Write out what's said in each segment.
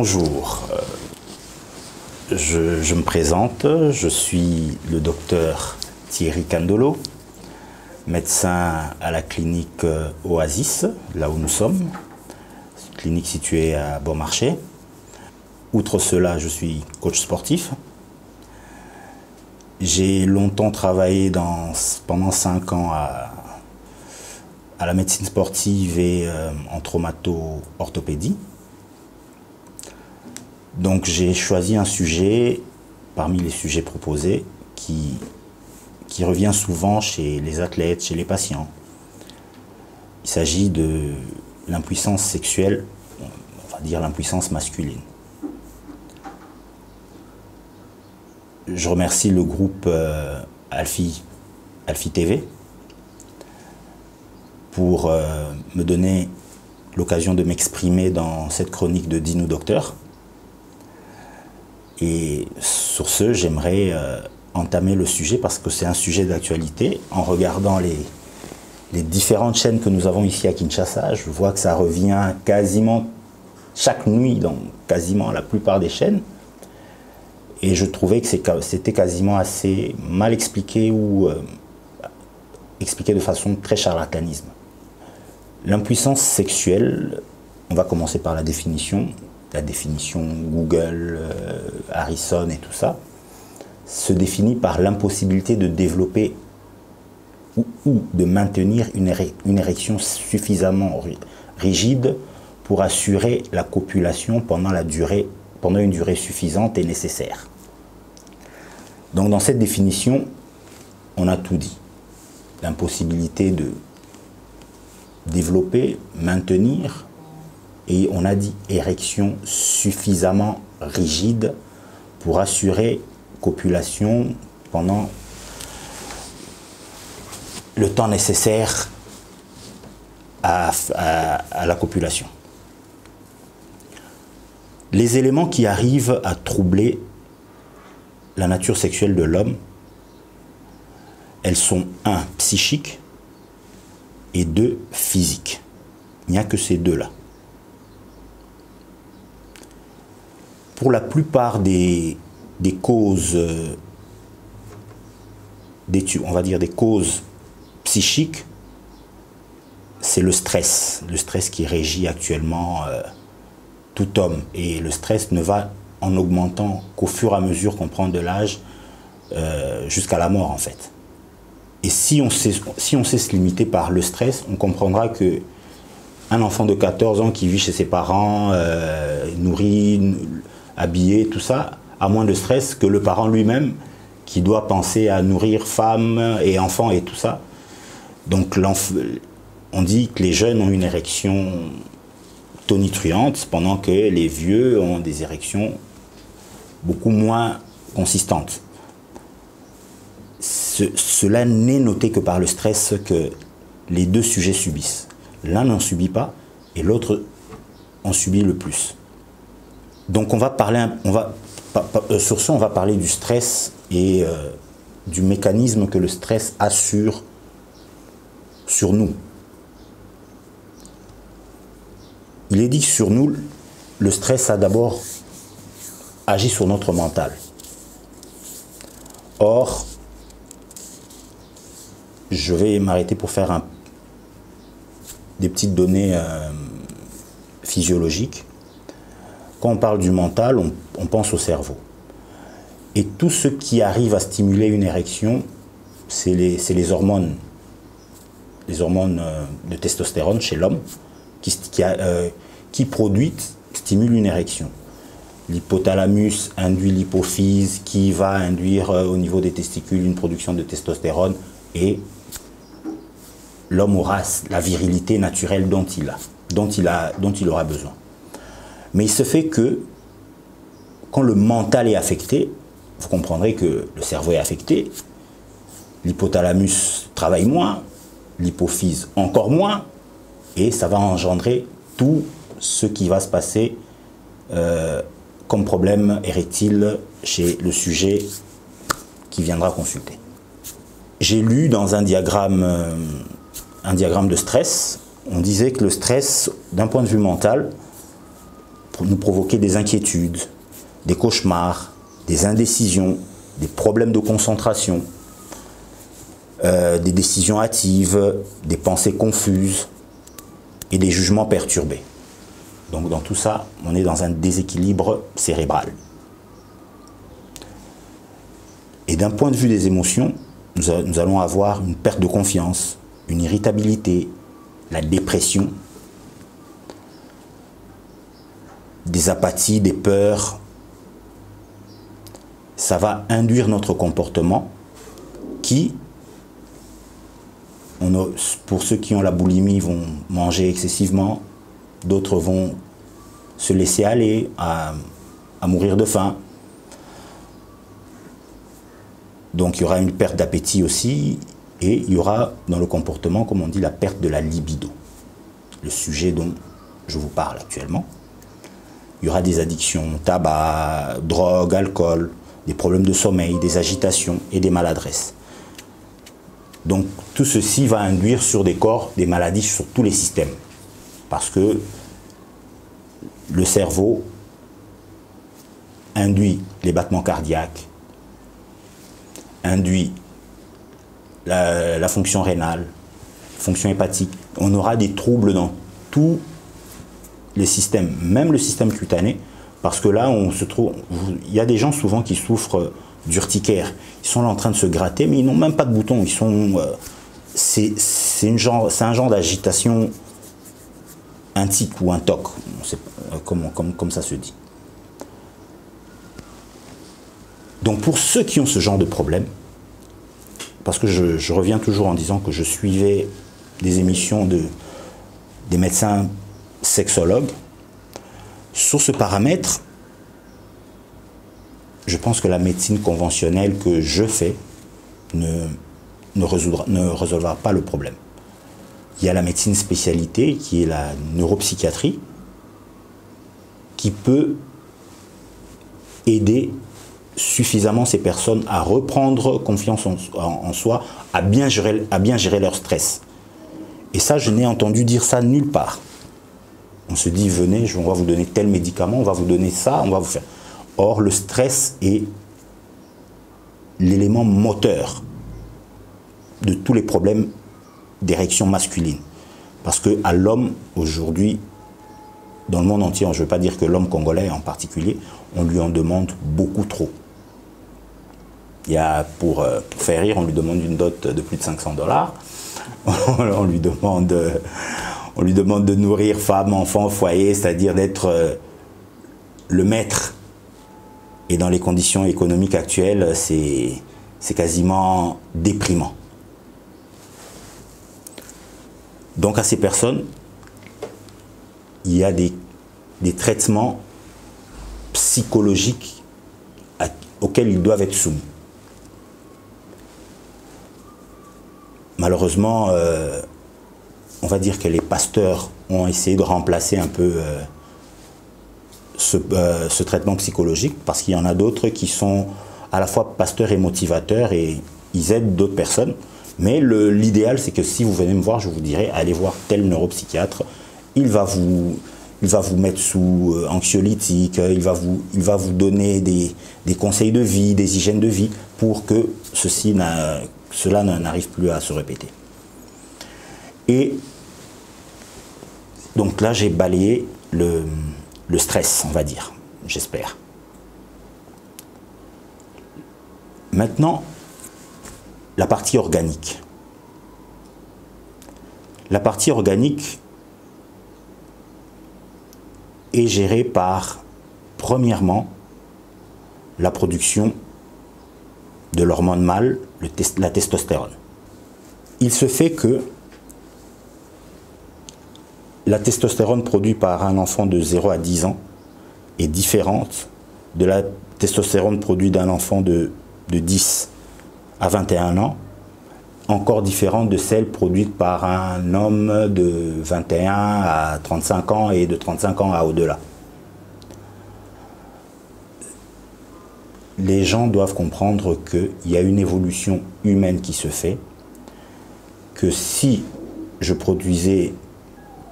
Bonjour, je me présente, je suis le docteur Thierry Candolo, médecin à la clinique Oasis, là où nous sommes, une clinique située à Beaumarchais. Outre cela, je suis coach sportif. J'ai longtemps travaillé pendant 5 ans à la médecine sportive et en traumato-orthopédie. Donc j'ai choisi un sujet parmi les sujets proposés qui revient souvent chez les athlètes, chez les patients. Il s'agit de l'impuissance sexuelle, on va dire l'impuissance masculine. Je remercie le groupe Alfie TV pour me donner l'occasion de m'exprimer dans cette chronique de Dis-nous Docteur. Et sur ce, j'aimerais entamer le sujet parce que c'est un sujet d'actualité. En regardant les différentes chaînes que nous avons ici à Kinshasa, je vois que ça revient quasiment chaque nuit dans quasiment la plupart des chaînes. Et je trouvais que c'était quasiment assez mal expliqué ou expliqué de façon très charlatanisme. L'impuissance sexuelle, on va commencer par la définition Google, Harrison et tout ça, se définit par l'impossibilité de développer ou de maintenir une érection suffisamment rigide pour assurer la copulation pendant une durée suffisante et nécessaire. Donc dans cette définition, on a tout dit. L'impossibilité de développer, maintenir, et on a dit érection suffisamment rigide pour assurer copulation pendant le temps nécessaire à la copulation. Les éléments qui arrivent à troubler la nature sexuelle de l'homme, elles sont 1, psychiques et 2, physiques. Il n'y a que ces deux-là. Pour la plupart des causes, on va dire des causes psychiques, c'est le stress qui régit actuellement tout homme. Et le stress ne va en augmentant qu'au fur et à mesure qu'on prend de l'âge jusqu'à la mort en fait. Et si on sait se limiter par le stress, on comprendra que un enfant de 14 ans qui vit chez ses parents, nourri, habillé, tout ça, a moins de stress que le parent lui-même qui doit penser à nourrir femme et enfants et tout ça. Donc on dit que les jeunes ont une érection tonitruante pendant que les vieux ont des érections beaucoup moins consistantes. Cela n'est noté que par le stress que les deux sujets subissent. L'un n'en subit pas et l'autre en subit le plus. Donc sur ce, on va parler du stress et du mécanisme que le stress a sur nous. Il est dit que sur nous, le stress a d'abord agi sur notre mental. Or, je vais m'arrêter pour faire des petites données physiologiques. Quand on parle du mental, on pense au cerveau. Et tout ce qui arrive à stimuler une érection, c'est les hormones de testostérone chez l'homme qui produites, stimulent une érection. L'hypothalamus induit l'hypophyse qui va induire au niveau des testicules une production de testostérone et l'homme aura la virilité naturelle dont il aura besoin. Mais il se fait que quand le mental est affecté, vous comprendrez que le cerveau est affecté, l'hypothalamus travaille moins, l'hypophyse encore moins, et ça va engendrer tout ce qui va se passer comme problème érectile chez le sujet qui viendra consulter. J'ai lu dans un diagramme de stress, on disait que le stress, d'un point de vue mental, nous provoquer des inquiétudes, des cauchemars, des indécisions, des problèmes de concentration, des décisions hâtives, des pensées confuses et des jugements perturbés. Donc dans tout ça, on est dans un déséquilibre cérébral. Et d'un point de vue des émotions, nous allons avoir une perte de confiance, une irritabilité, la dépression, des apathies, des peurs. Ça va induire notre comportement qui, pour ceux qui ont la boulimie, vont manger excessivement, d'autres vont se laisser aller à mourir de faim. Donc il y aura une perte d'appétit aussi, et il y aura dans le comportement, comme on dit, la perte de la libido, le sujet dont je vous parle actuellement. Il y aura des addictions, tabac, drogue, alcool, des problèmes de sommeil, des agitations et des maladresses. Donc tout ceci va induire sur des corps des maladies sur tous les systèmes. Parce que le cerveau induit les battements cardiaques, induit la fonction rénale, fonction hépatique. On aura des troubles dans tous les systèmes, même le système cutané, parce que là, il y a des gens souvent qui souffrent d'urticaire. Ils sont là en train de se gratter, mais ils n'ont même pas de boutons. C'est un genre d'agitation, un tic ou un toc, comme ça se dit. Donc pour ceux qui ont ce genre de problème, parce que je reviens toujours en disant que je suivais des émissions des médecins sexologues, sur ce paramètre, je pense que la médecine conventionnelle que je fais ne résolvera pas le problème. Il y a la médecine spécialité qui est la neuropsychiatrie qui peut aider suffisamment ces personnes à reprendre confiance en soi, à bien gérer leur stress. Et ça, je n'ai entendu dire ça nulle part. On se dit, venez, on va vous donner tel médicament, on va vous donner ça, on va vous faire. Or, le stress est l'élément moteur de tous les problèmes d'érection masculine. Parce qu'à l'homme, aujourd'hui, dans le monde entier, je ne veux pas dire que l'homme congolais en particulier, on lui en demande beaucoup trop. Pour faire rire, on lui demande une dot de plus de 500 $. On lui demande de nourrir femme, enfant, foyer, c'est-à-dire d'être le maître. Et dans les conditions économiques actuelles, c'est quasiment déprimant. Donc à ces personnes, il y a des traitements psychologiques auxquels ils doivent être soumis. Malheureusement, on va dire que les pasteurs ont essayé de remplacer un peu ce traitement psychologique, parce qu'il y en a d'autres qui sont à la fois pasteurs et motivateurs et ils aident d'autres personnes. Mais l'idéal, c'est que si vous venez me voir, je vous dirai, allez voir tel neuropsychiatre, il va vous mettre sous anxiolytique, il va vous donner des conseils de vie, des hygiènes de vie, pour que cela n'arrive plus à se répéter. Et donc là, j'ai balayé le stress, on va dire, j'espère. Maintenant, la partie organique. La partie organique est gérée par, premièrement, la production de l'hormone mâle, la testostérone. Il se fait que la testostérone produite par un enfant de 0 à 10 ans est différente de la testostérone produite d'un enfant de 10 à 21 ans, encore différente de celle produite par un homme de 21 à 35 ans et de 35 ans à au-delà. Les gens doivent comprendre qu'il y a une évolution humaine qui se fait, que si je produisais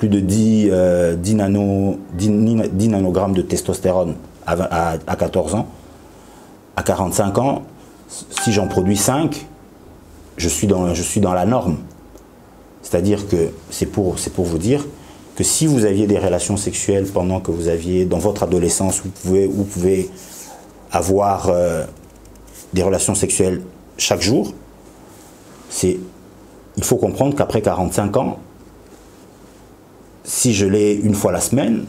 plus de 10 nanogrammes de testostérone à 14 ans. À 45 ans, si j'en produis 5, je suis dans la norme. C'est-à-dire que c'est pour vous dire que si vous aviez des relations sexuelles pendant que vous aviez, dans votre adolescence, vous pouvez avoir des relations sexuelles chaque jour, il faut comprendre qu'après 45 ans, si je l'ai une fois la semaine,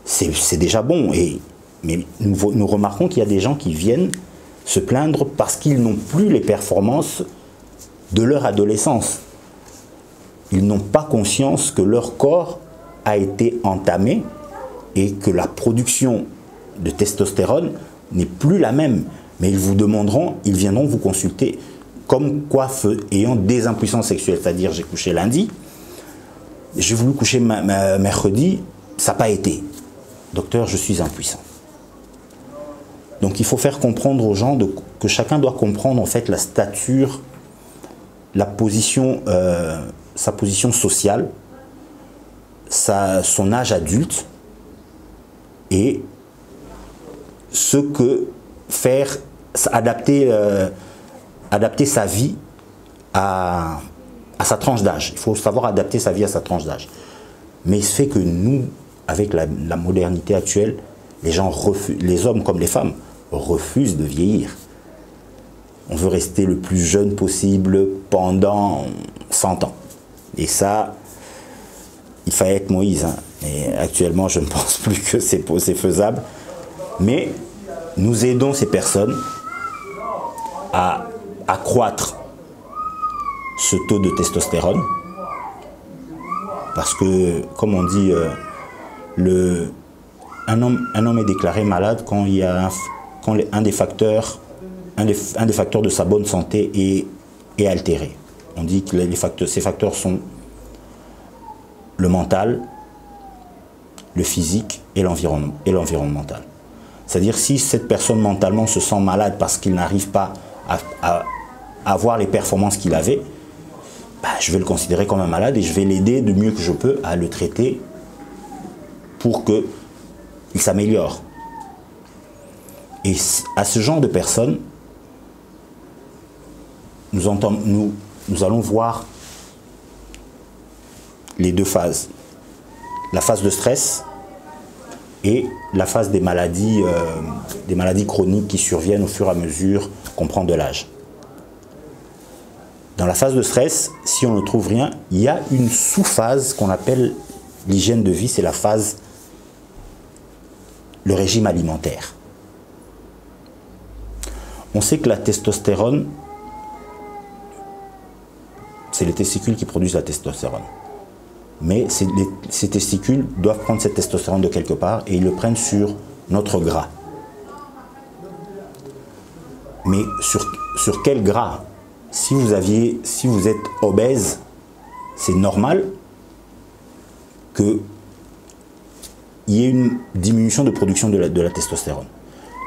c'est déjà bon. Mais nous remarquons qu'il y a des gens qui viennent se plaindre parce qu'ils n'ont plus les performances de leur adolescence. Ils n'ont pas conscience que leur corps a été entamé et que la production de testostérone n'est plus la même. Mais ils viendront vous consulter comme quoi ayant des impuissances sexuelles. C'est-à-dire, j'ai couché lundi, j'ai voulu coucher mercredi, ça n'a pas été. Docteur, je suis impuissant. Donc il faut faire comprendre aux gens que chacun doit comprendre en fait la stature, sa position sociale, son âge adulte et ce que faire, adapter sa vie à sa tranche d'âge. Il faut savoir adapter sa vie à sa tranche d'âge. Mais il se fait que nous, avec la modernité actuelle, les hommes comme les femmes, refusent de vieillir. On veut rester le plus jeune possible pendant 100 ans. Et ça, il fallait être Moïse. Hein. Et actuellement, je ne pense plus que c'est faisable. Mais nous aidons ces personnes à accroître ce taux de testostérone. Parce que, comme on dit, un homme est déclaré malade quand il y a un des facteurs de sa bonne santé est altéré. On dit que ces facteurs sont le mental, le physique et l'environnemental. C'est-à-dire si cette personne mentalement se sent malade parce qu'il n'arrive pas à avoir les performances qu'il avait, je vais le considérer comme un malade et je vais l'aider du mieux que je peux à le traiter pour qu'il s'améliore. Et à ce genre de personnes, nous allons voir les deux phases. La phase de stress et la phase des maladies chroniques qui surviennent au fur et à mesure qu'on prend de l'âge. Dans la phase de stress, si on ne trouve rien, il y a une sous-phase qu'on appelle l'hygiène de vie, c'est le régime alimentaire. On sait que la testostérone, c'est les testicules qui produisent la testostérone. Mais ces testicules doivent prendre cette testostérone de quelque part et ils le prennent sur notre gras. Mais sur quel gras? Si vous êtes obèse, c'est normal qu'il y ait une diminution de production de la testostérone.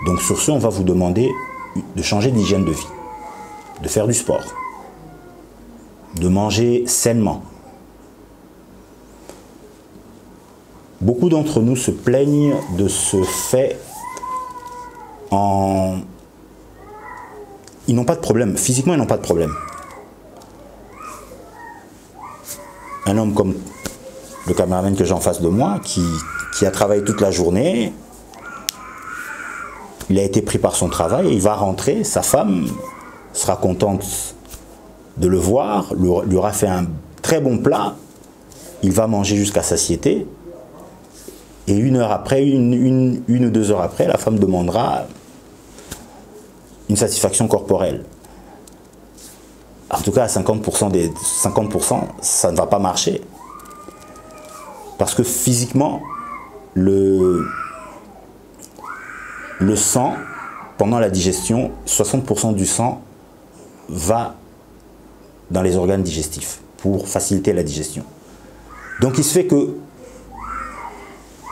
Donc sur ce, on va vous demander de changer d'hygiène de vie, de faire du sport, de manger sainement. Beaucoup d'entre nous se plaignent de ce fait Ils n'ont pas de problème. Physiquement, ils n'ont pas de problème. Un homme comme le caméraman que j'ai en face de moi, qui a travaillé toute la journée, il a été pris par son travail, il va rentrer, sa femme sera contente de le voir, lui aura fait un très bon plat, il va manger jusqu'à satiété, et une ou 2 heures après, la femme demandera une satisfaction corporelle. En tout cas, à 50%, ça ne va pas marcher. Parce que physiquement, le sang, pendant la digestion, 60% du sang va dans les organes digestifs pour faciliter la digestion. Donc il se fait que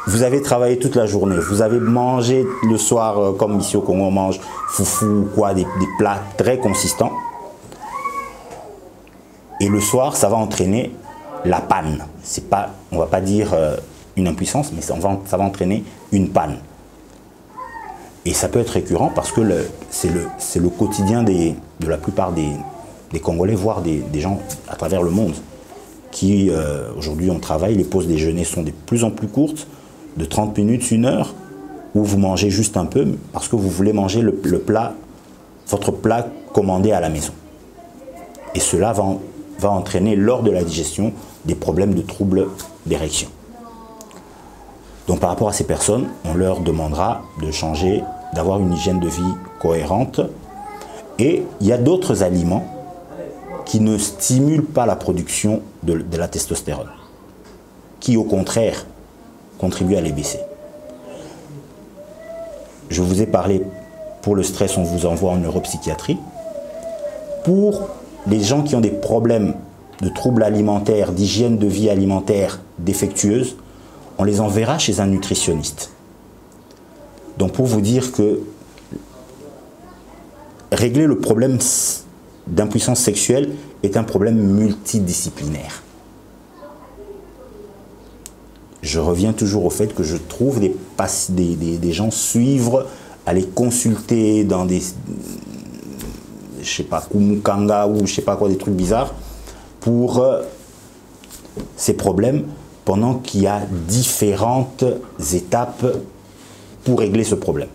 vous avez travaillé toute la journée, vous avez mangé le soir, comme ici au Congo on mange foufou ou quoi, des plats très consistants. Et le soir, ça va entraîner la panne. C'est pas, on ne va pas dire une impuissance, mais ça va entraîner une panne. Et ça peut être récurrent parce que c'est le quotidien de la plupart des Congolais, voire des gens à travers le monde, qui aujourd'hui on travaille, les pauses déjeuner sont de plus en plus courtes, de 30 minutes, 1 heure, où vous mangez juste un peu parce que vous voulez manger votre plat commandé à la maison. Et cela va entraîner lors de la digestion des problèmes de troubles d'érection. Donc par rapport à ces personnes, on leur demandera de changer, d'avoir une hygiène de vie cohérente. Et il y a d'autres aliments qui ne stimulent pas la production de la testostérone, qui au contraire contribuent à les baisser. Je vous ai parlé, pour le stress, on vous envoie en neuropsychiatrie. Pour les gens qui ont des problèmes de troubles alimentaires, d'hygiène de vie alimentaire défectueuse, on les enverra chez un nutritionniste. Donc pour vous dire que régler le problème d'impuissance sexuelle est un problème multidisciplinaire. Je reviens toujours au fait que je trouve des gens suivre, aller consulter dans des, je sais pas, Kumukanga ou je sais pas quoi, des trucs bizarres, pour ces problèmes, pendant qu'il y a différentes étapes pour régler ce problème.